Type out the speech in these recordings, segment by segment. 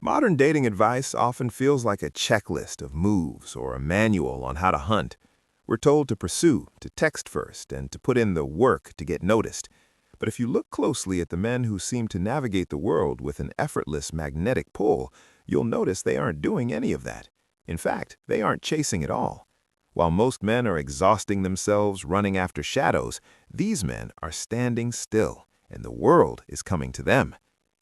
Modern dating advice often feels like a checklist of moves or a manual on how to hunt. We're told to pursue, to text first, and to put in the work to get noticed. But if you look closely at the men who seem to navigate the world with an effortless magnetic pull, you'll notice they aren't doing any of that. In fact, they aren't chasing at all. While most men are exhausting themselves running after shadows, these men are standing still, and the world is coming to them.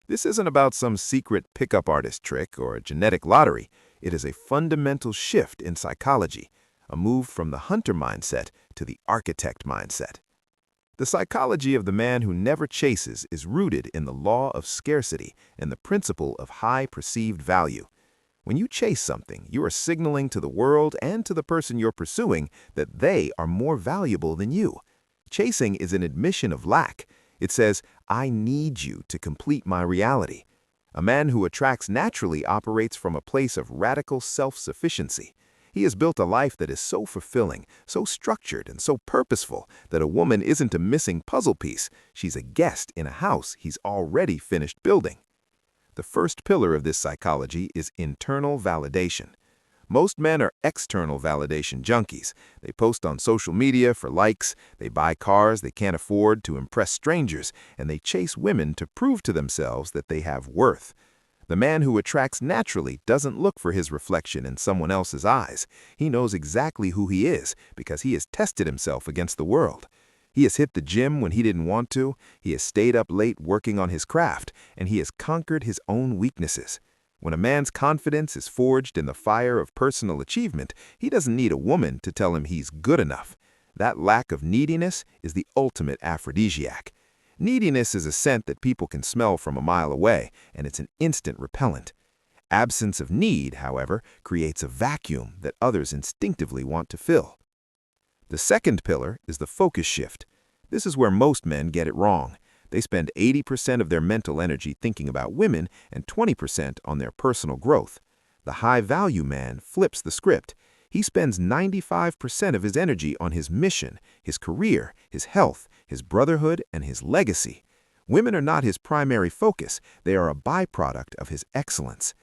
This isn't about some secret pickup artist trick or a genetic lottery. It is a fundamental shift in psychology, a move from the hunter mindset to the architect mindset. The psychology of the man who never chases is rooted in the law of scarcity and the principle of high perceived value. When you chase something, you are signaling to the world and to the person you're pursuing that they are more valuable than you. Chasing is an admission of lack. It says, I need you to complete my reality. A man who attracts naturally operates from a place of radical self-sufficiency. He has built a life that is so fulfilling, so structured, and so purposeful that a woman isn't a missing puzzle piece. She's a guest in a house he's already finished building. The first pillar of this psychology is internal validation. Most men are external validation junkies. They post on social media for likes, they buy cars they can't afford to impress strangers, and they chase women to prove to themselves that they have worth. The man who attracts naturally doesn't look for his reflection in someone else's eyes. He knows exactly who he is because he has tested himself against the world. He has hit the gym when he didn't want to, he has stayed up late working on his craft, and he has conquered his own weaknesses. When a man's confidence is forged in the fire of personal achievement, he doesn't need a woman to tell him he's good enough. That lack of neediness is the ultimate aphrodisiac. Neediness is a scent that people can smell from a mile away, and it's an instant repellent. Absence of need, however, creates a vacuum that others instinctively want to fill. The second pillar is the focus shift. This is where most men get it wrong. They spend 80% of their mental energy thinking about women and 20% on their personal growth. The high-value man flips the script. He spends 95% of his energy on his mission, his career, his health, his brotherhood, and his legacy. Women are not his primary focus. They are a byproduct of his excellence.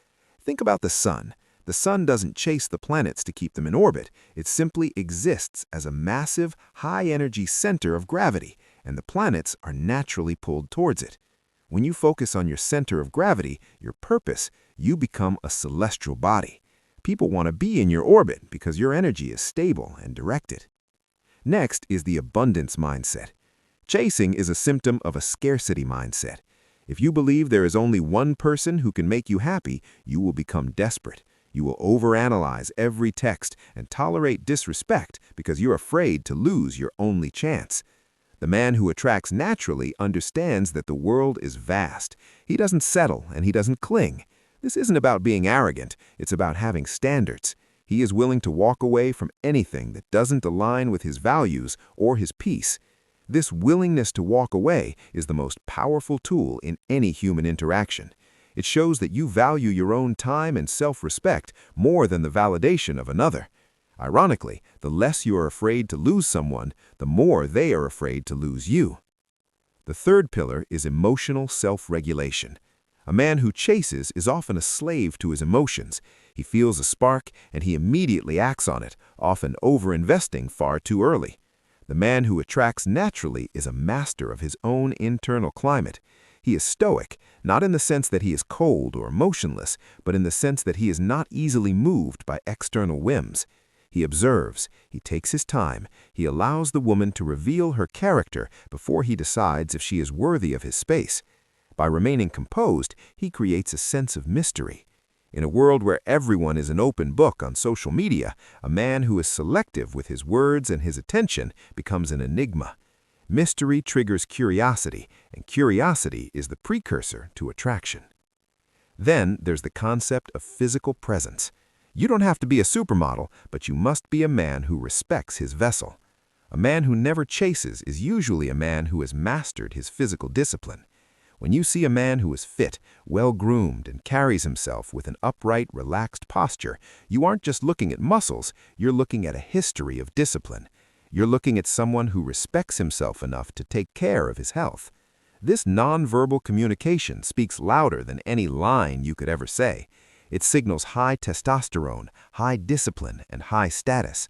Think about the sun. The sun doesn't chase the planets to keep them in orbit. It simply exists as a massive, high-energy center of gravity, and the planets are naturally pulled towards it. When you focus on your center of gravity, your purpose, you become a celestial body. People want to be in your orbit because your energy is stable and directed. Next is the abundance mindset. Chasing is a symptom of a scarcity mindset. If you believe there is only one person who can make you happy, you will become desperate. You will overanalyze every text and tolerate disrespect because you're afraid to lose your only chance. The man who attracts naturally understands that the world is vast. He doesn't settle and he doesn't cling. This isn't about being arrogant, it's about having standards. He is willing to walk away from anything that doesn't align with his values or his peace. This willingness to walk away is the most powerful tool in any human interaction. It shows that you value your own time and self-respect more than the validation of another. Ironically, the less you are afraid to lose someone, the more they are afraid to lose you. The third pillar is emotional self-regulation. A man who chases is often a slave to his emotions. He feels a spark and he immediately acts on it, often over-investing far too early. The man who attracts naturally is a master of his own internal climate. He is stoic, not in the sense that he is cold or emotionless, but in the sense that he is not easily moved by external whims. He observes, he takes his time, he allows the woman to reveal her character before he decides if she is worthy of his space. By remaining composed, he creates a sense of mystery. In a world where everyone is an open book on social media, a man who is selective with his words and his attention becomes an enigma. Mystery triggers curiosity, and curiosity is the precursor to attraction. Then there's the concept of physical presence. You don't have to be a supermodel, but you must be a man who respects his vessel. A man who never chases is usually a man who has mastered his physical discipline. When you see a man who is fit, well-groomed, and carries himself with an upright, relaxed posture, you aren't just looking at muscles, you're looking at a history of discipline. You're looking at someone who respects himself enough to take care of his health. This nonverbal communication speaks louder than any line you could ever say. It signals high testosterone, high discipline, and high status.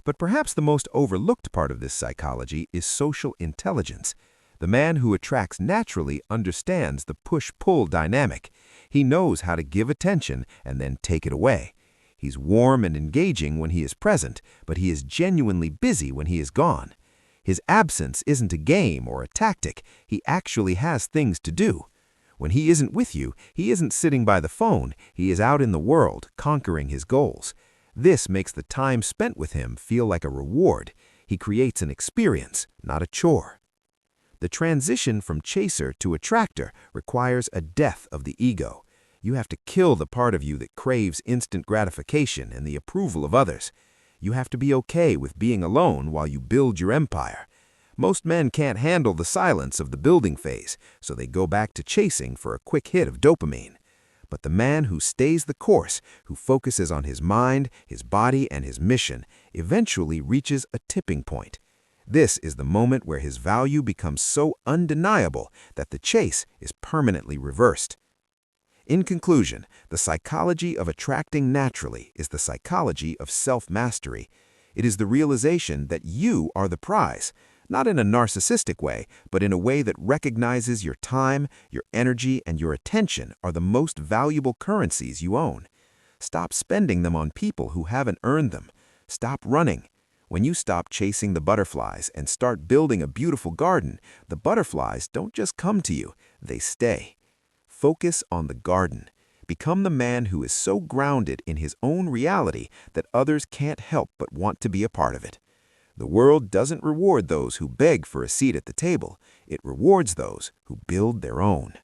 But perhaps the most overlooked part of this psychology is social intelligence. The man who attracts naturally understands the push-pull dynamic. He knows how to give attention and then take it away. He's warm and engaging when he is present, but he is genuinely busy when he is gone. His absence isn't a game or a tactic. He actually has things to do. When he isn't with you, he isn't sitting by the phone. He is out in the world, conquering his goals. This makes the time spent with him feel like a reward. He creates an experience, not a chore. The transition from chaser to attractor requires a death of the ego. You have to kill the part of you that craves instant gratification and the approval of others. You have to be okay with being alone while you build your empire. Most men can't handle the silence of the building phase, so they go back to chasing for a quick hit of dopamine. But the man who stays the course, who focuses on his mind, his body, and his mission, eventually reaches a tipping point. This is the moment where his value becomes so undeniable that the chase is permanently reversed. In conclusion, the psychology of attracting naturally is the psychology of self-mastery. It is the realization that you are the prize, not in a narcissistic way, but in a way that recognizes your time, your energy, and your attention are the most valuable currencies you own. Stop spending them on people who haven't earned them. Stop running. When you stop chasing the butterflies and start building a beautiful garden, the butterflies don't just come to you, they stay. Focus on the garden. Become the man who is so grounded in his own reality that others can't help but want to be a part of it. The world doesn't reward those who beg for a seat at the table. It rewards those who build their own.